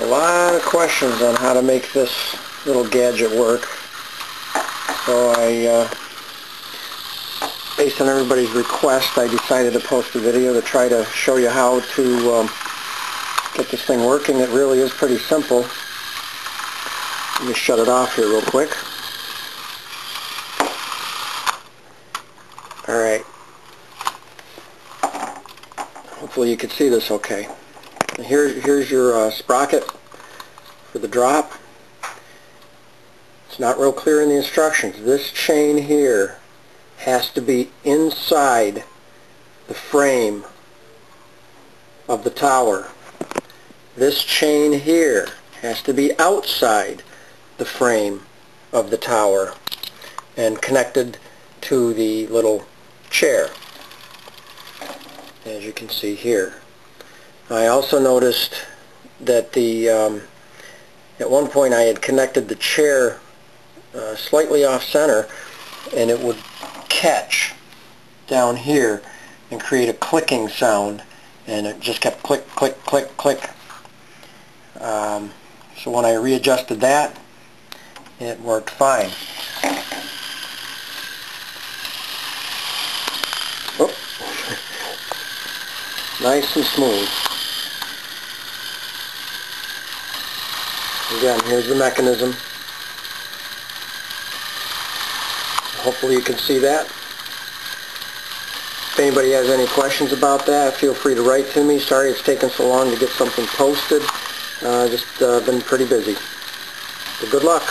lot of questions on how to make this little gadget work. So based on everybody's request, I decided to post a video to try to show you how to get this thing working. It really is pretty simple. Let me shut it off here real quick. Alright. Hopefully you can see this okay. Here's your sprocket for the drop. It's not real clear in the instructions. This chain here has to be inside the frame of the tower. This chain here has to be outside the frame of the tower and connected to the little chair, as you can see here. I also noticed that at one point I had connected the chair slightly off center, and it would catch down here and create a clicking sound, and it just kept click, click, click, click. So when I readjusted that, it worked fine. Oh. Nice and smooth. Again, here's the mechanism. Hopefully you can see that. If anybody has any questions about that, feel free to write to me. Sorry it's taken so long to get something posted. Just been pretty busy. But good luck.